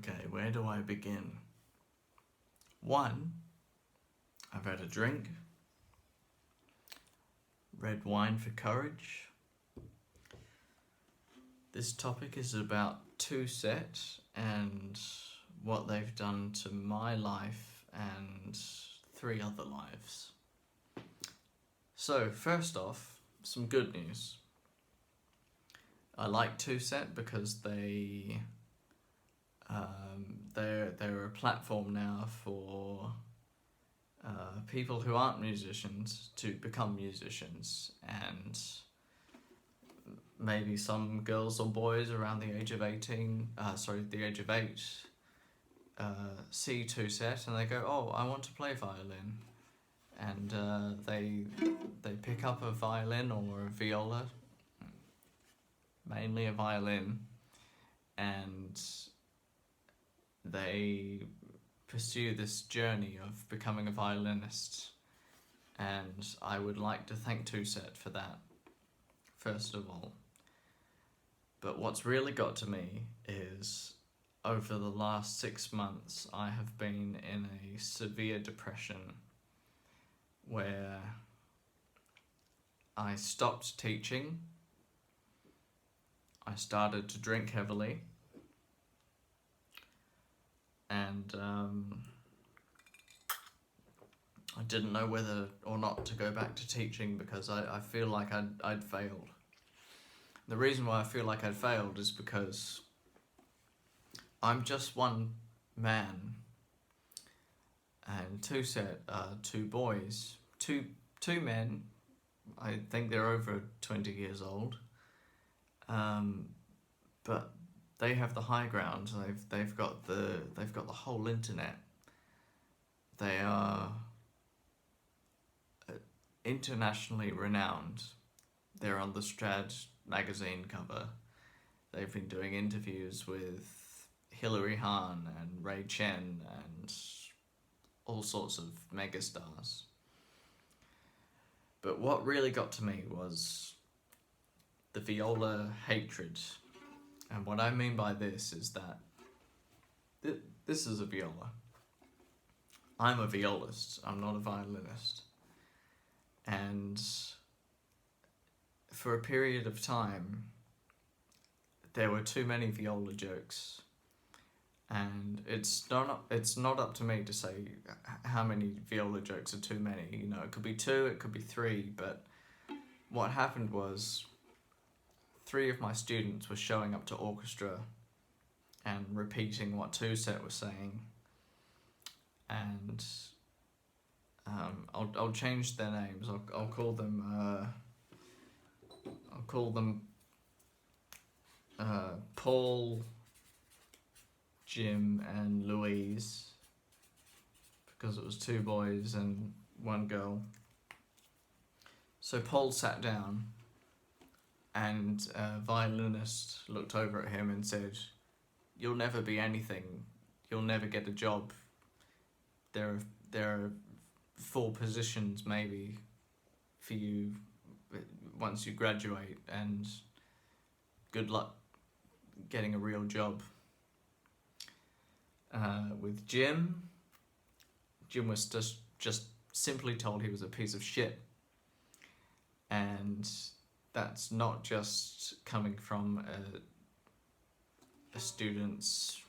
Okay, where do I begin? One, I've had a drink. Red wine for courage. This topic is about TwoSet and what they've done to my life and 3 other lives. So, first off, some good news. I like TwoSet because they're a platform now for people who aren't musicians to become musicians, and maybe some girls or boys around the age of 8 see TwoSet and they go, oh, I want to play violin, and they pick up a violin or a viola, mainly a violin, and they pursue this journey of becoming a violinist. And I would like to thank TwoSet for that, first of all. But what's really got to me is, over the last 6 months, I have been in a severe depression where I stopped teaching, I started to drink heavily, and I didn't know whether or not to go back to teaching because I feel like I'd failed. The reason why I feel like I'd failed is because I'm just one man, and TwoSet are 2 boys, two men. I think they're over 20 years old, but they have the high ground. They've got the whole internet. They are internationally renowned. They're on the Strad magazine cover. They've been doing interviews with Hilary Hahn and Ray Chen and all sorts of megastars. But what really got to me was the viola hatred. And what I mean by this is that this is a viola. I'm a violist, I'm not a violinist. And for a period of time, there were too many viola jokes. And it's not up to me to say how many viola jokes are too many. You know, it could be 2, it could be 3, but what happened was 3 of my students were showing up to orchestra and repeating what TwoSet was saying, and I'll change their names. I'll call them Paul, Jim, and Louise, because it was 2 boys and 1 girl. So Paul sat down, and a violinist looked over at him and said, "You'll never be anything. You'll never get a job. There are 4 positions maybe for you once you graduate, and good luck getting a real job." With Jim was just simply told he was a piece of shit, and that's not just coming from a student's,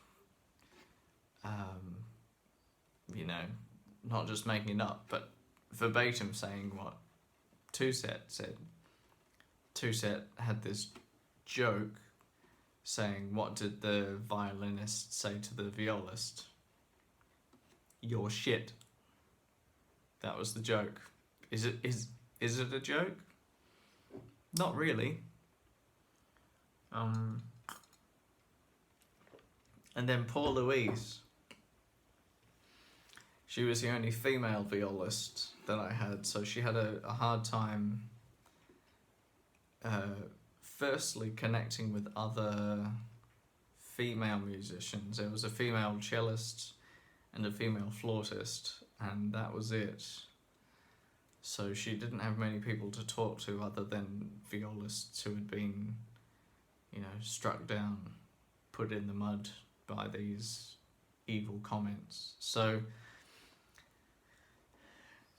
not just making it up, but verbatim saying what TwoSet said. TwoSet had this joke saying, what did the violinist say to the violist? You're shit. That was the joke. Is it a joke? Not really. And then poor Louise. She was the only female violist that I had, so she had a hard time firstly connecting with other female musicians. There was a female cellist and a female flautist, and that was it. So she didn't have many people to talk to other than violists who had been, struck down, put in the mud, by these evil comments. So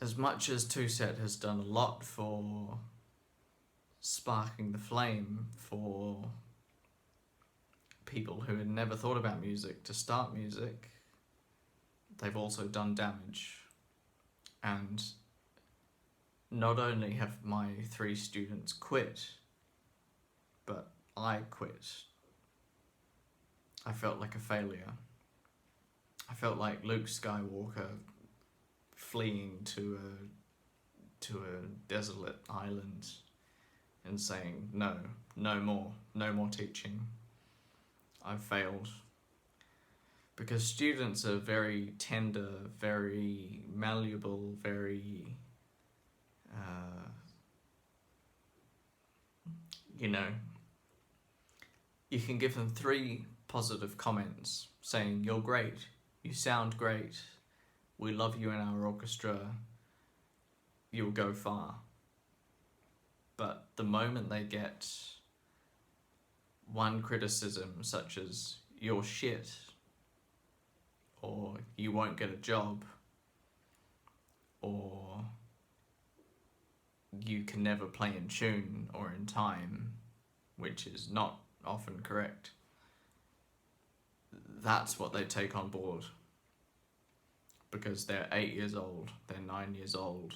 as much as TwoSet has done a lot for sparking the flame for people who had never thought about music to start music, they've also done damage. And not only have my 3 students quit, but I quit. I felt like a failure. I felt like Luke Skywalker fleeing to a desolate island and saying, no more teaching. I've failed. Because students are very tender, very malleable, very, you can give them 3 positive comments saying, you're great, you sound great, we love you in our orchestra, you'll go far. But the moment they get one criticism, such as, you're shit, or you won't get a job, or you can never play in tune or in time, which is not often correct, that's what they take on board. Because they're 8 years old, they're 9 years old.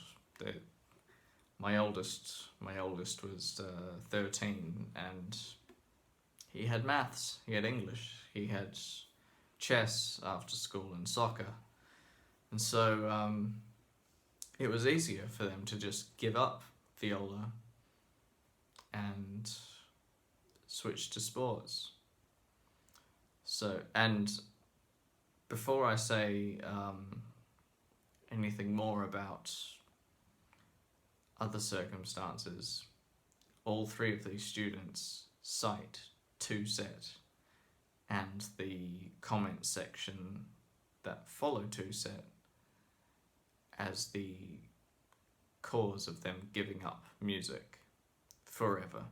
My oldest was 13, and he had maths, he had English, he had chess after school and soccer. And so it was easier for them to just give up viola and switch to sports. So, and before I say anything more about other circumstances, all 3 of these students cite TwoSet and the comment section that follow TwoSet as the cause of them giving up music forever.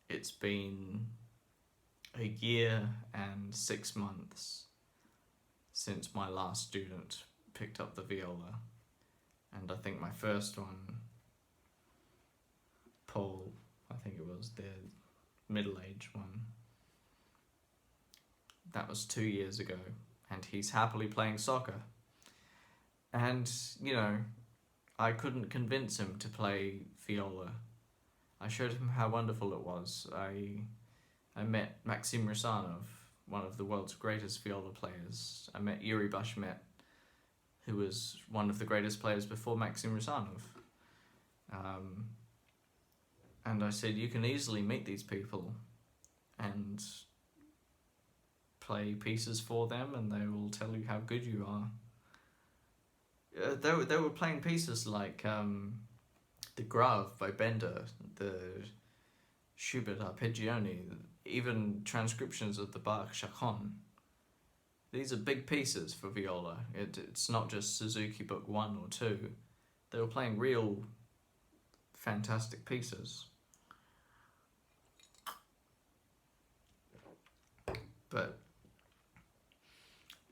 It's been a year and 6 months since my last student picked up the viola, and I think my first one, Paul, I think it was, the middle-aged one, that was 2 years ago, and he's happily playing soccer. And, I couldn't convince him to play viola. I showed him how wonderful it was. I met Maxim Rusanov, one of the world's greatest viola players. I met Yuri Bashmet, who was one of the greatest players before Maxim Rusanov. And I said, you can easily meet these people and play pieces for them, and they will tell you how good you are. They were playing pieces like the Grave by Bender, the Schubert Arpeggione, even transcriptions of the Bach Chaconne. These are big pieces for viola. It's not just Suzuki Book 1 or 2. They were playing real fantastic pieces. But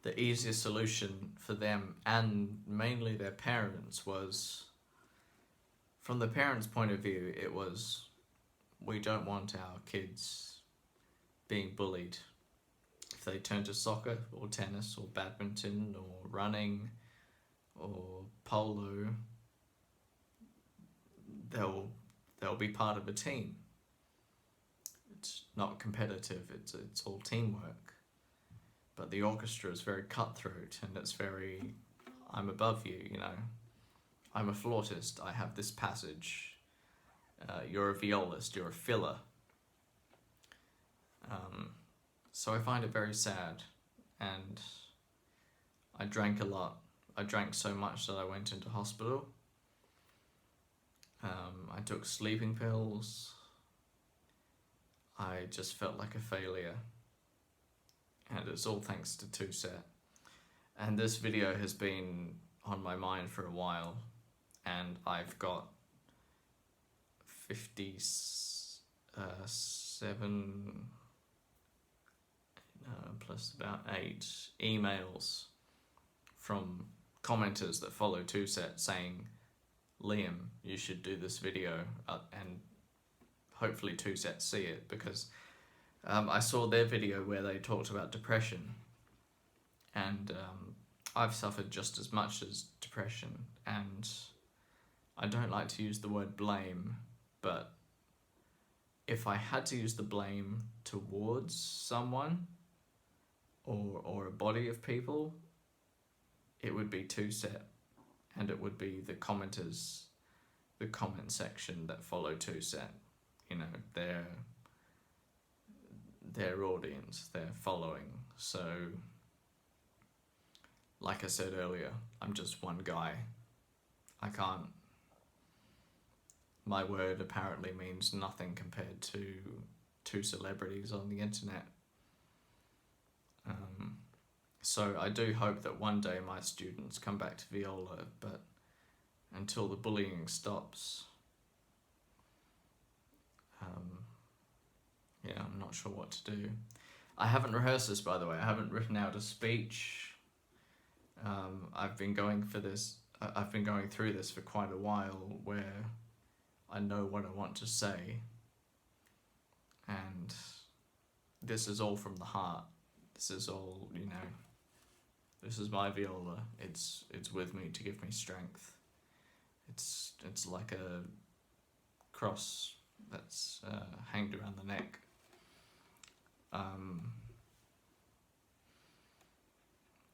the easiest solution for them, and mainly their parents, was, from the parents' point of view, it was, we don't want our kids being bullied. If they turn to soccer or tennis or badminton or running or polo, they'll be part of a team. It's not competitive, it's all teamwork. But the orchestra is very cutthroat, and it's very, I'm above you, I'm a flautist, I have this passage. You're a violist, you're a filler. So I find it very sad, and I drank a lot. I drank so much that I went into hospital. I took sleeping pills. I just felt like a failure. And it's all thanks to TwoSet. And this video has been on my mind for a while, and I've got 57, plus about 8 emails from commenters that follow TwoSet saying, Liam, you should do this video, and hopefully TwoSet see it, because I saw their video where they talked about depression, and I've suffered just as much as depression, and I don't like to use the word blame, but if I had to use the blame towards someone or a body of people, it would be TwoSet, and it would be the commenters, the comment section that follow TwoSet, you know, their audience, their following. So, like I said earlier, I'm just one guy. I can't, my word apparently means nothing compared to 2 celebrities on the internet. So I do hope that one day my students come back to viola, but until the bullying stops, yeah, I'm not sure what to do. I haven't rehearsed this, by the way. I haven't written out a speech. I've been going through this for quite a while, where I know what I want to say, and this is all from the heart. This is all, you know, this is my viola. It's with me to give me strength. It's like a cross that's hanged around the neck.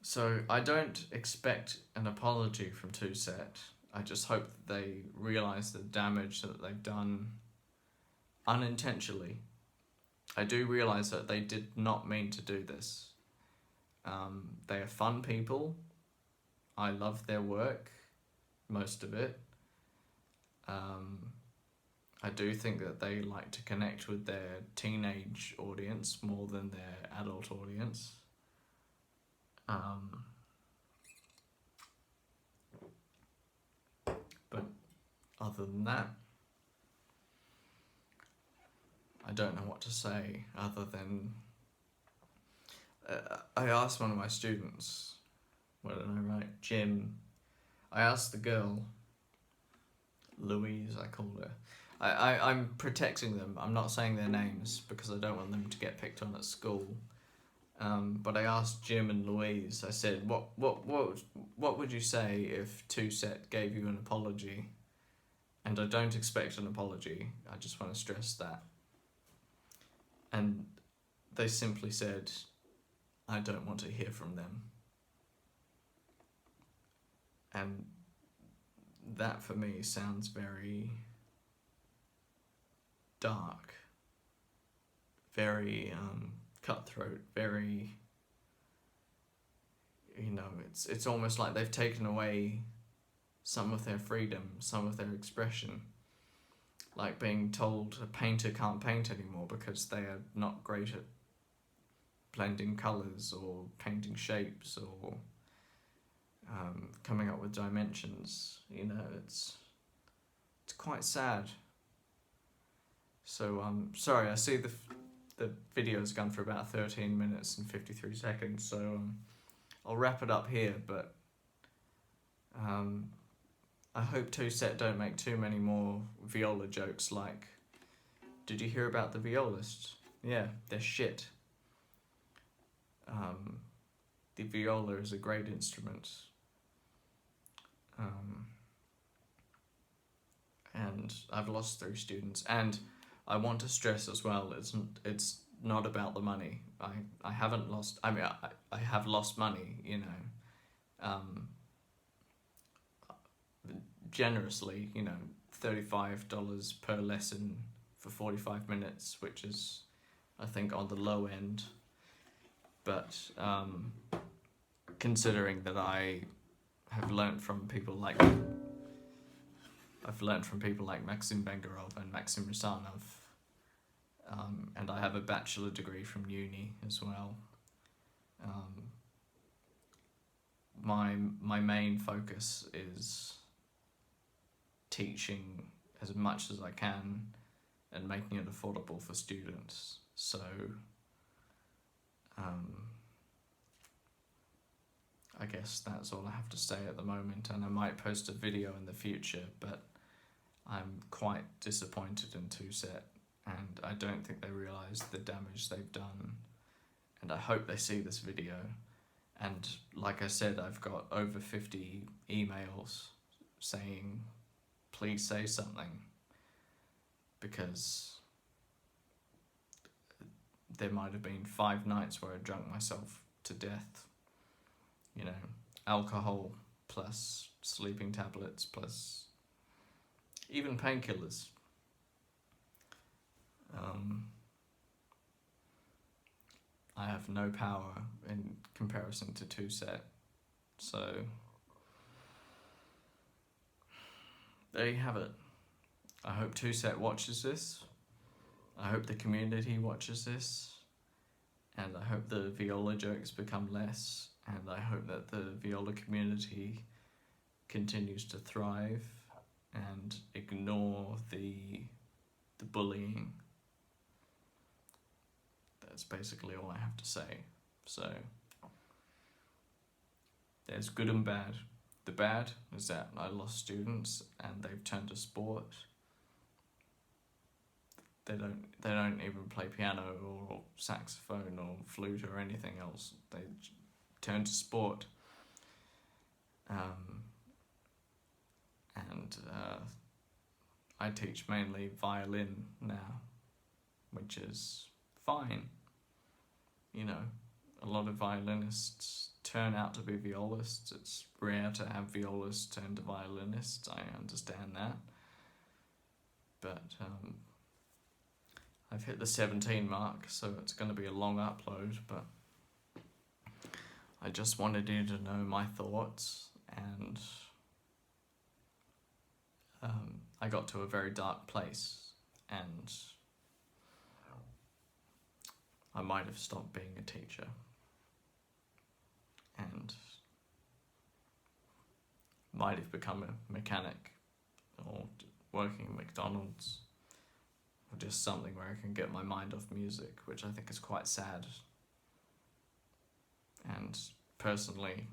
So I don't expect an apology from TwoSet. I just hope that they realise the damage that they've done unintentionally. I do realise that they did not mean to do this. They are fun people. I love their work, most of it. I do think that they like to connect with their teenage audience more than their adult audience. But other than that, I don't know what to say other than I asked one of my students, what did I write? Jim. I asked the girl, Louise I called her. I'm protecting them. I'm not saying their names because I don't want them to get picked on at school. But I asked Jim and Louise, I said, what would you say if TwoSet gave you an apology? And I don't expect an apology. I just want to stress that. And they simply said, I don't want to hear from them. And that for me sounds very dark, very cutthroat, very, you know, it's almost like they've taken away some of their freedom, some of their expression. Like being told a painter can't paint anymore because they are not great at blending colours or painting shapes or coming up with dimensions. You know, it's quite sad. So sorry, I see the video's gone for about 13 minutes and 53 seconds, so I'll wrap it up here, but I hope TwoSet don't make too many more viola jokes like, did you hear about the Violist? Yeah, they're shit. The viola is a great instrument. And I've lost 3 students, and I want to stress as well, it's not about the money. I haven't lost, I mean, I have lost money, you know, generously, you know, $35 per lesson for 45 minutes, which is, I think, on the low end. But considering that I have learnt from people like Maxim Bengarov and Maxim Rusanov, and I have a bachelor degree from uni as well. My main focus is teaching as much as I can and making it affordable for students. So I guess that's all I have to say at the moment, and I might post a video in the future, but I'm quite disappointed in TwoSet, and I don't think they realise the damage they've done, and I hope they see this video. And like I said, I've got over 50 emails saying, please say something, because there might have been 5 nights where I drunk myself to death. You know, alcohol plus sleeping tablets plus even painkillers. I have no power in comparison to TwoSet, so there you have it. I hope TwoSet watches this. I hope the community watches this, and I hope the viola jokes become less, and I hope that the viola community continues to thrive and ignore the bullying. That's basically all I have to say. So there's good and bad. The bad is that I lost students and they've turned to sport. They don't even play piano or saxophone or flute or anything else. They turn to sport. I teach mainly violin now, which is fine. You know, a lot of violinists turn out to be violists. It's rare to have violists turn to violinists, I understand that. But I've hit the 17 mark, so it's going to be a long upload, but I just wanted you to know my thoughts, and I got to a very dark place, and I might have stopped being a teacher, and might have become a mechanic, or working at McDonald's, or just something where I can get my mind off music, which I think is quite sad. And personally,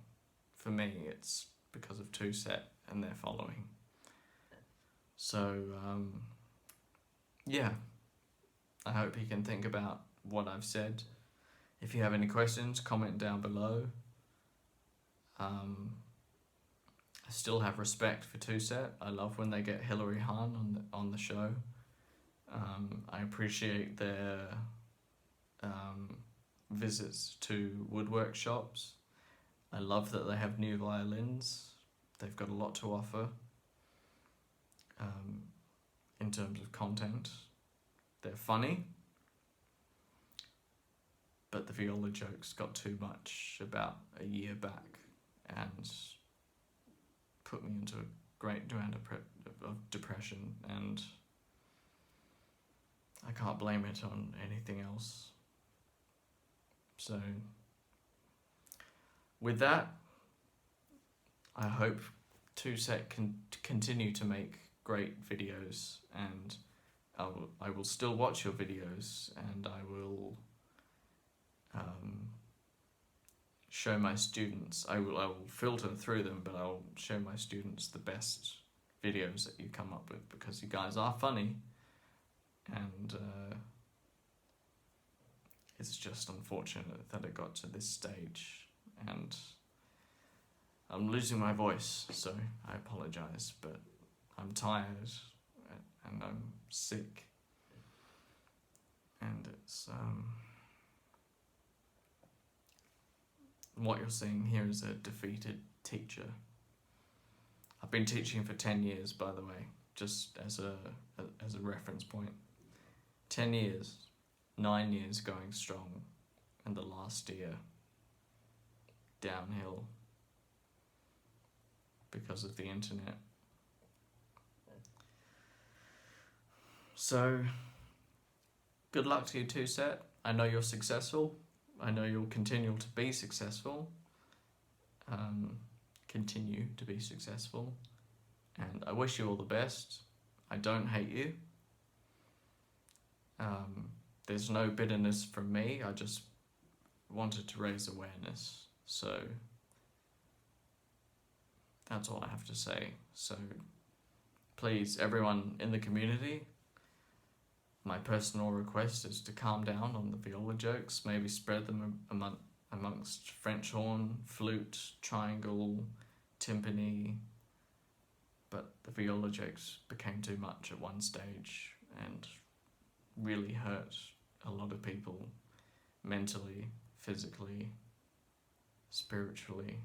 for me, it's because of TwoSet and their following. So, yeah, I hope you can think about what I've said. If you have any questions, comment down below. I still have respect for TwoSet. I love when they get Hilary Hahn on the show. I appreciate their visits to woodwork shops. I love that they have new violins. They've got a lot to offer in terms of content. They're funny, but the viola jokes got too much about a year back and put me into a great round of depression, and I can't blame it on anything else. So with that, I hope TwoSet can continue to make great videos, and I will still watch your videos, and I will show my students, I will filter through them, but I'll show my students the best videos that you come up with, because you guys are funny, and it's just unfortunate that it got to this stage, and I'm losing my voice, so I apologise, but I'm tired and I'm sick, and it's what you're seeing here is a defeated teacher. I've been teaching for 10 years, by the way, just as a reference point. 10 years, 9 years going strong, and the last year downhill because of the internet. So, good luck to you, TwoSet. I know you're successful. I know you'll continue to be successful. Continue to be successful. And I wish you all the best. I don't hate you. There's no bitterness from me. I just wanted to raise awareness. So that's all I have to say. So please, everyone in the community, my personal request is to calm down on the viola jokes, maybe spread them amongst French horn, flute, triangle, timpani, but the viola jokes became too much at one stage and really hurt a lot of people mentally, physically, spiritually.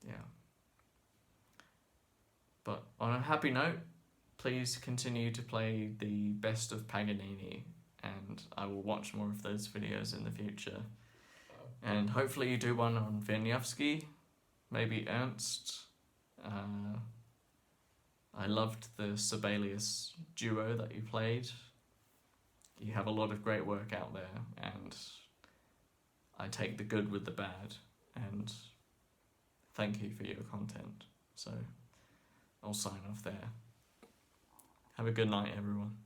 Yeah. But on a happy note, please continue to play the best of Paganini, and I will watch more of those videos in the future. And hopefully you do one on Wieniawski, maybe Ernst. I loved the Sibelius duo that you played. You have a lot of great work out there, and I take the good with the bad, and thank you for your content. So I'll sign off there. Have a good night, everyone.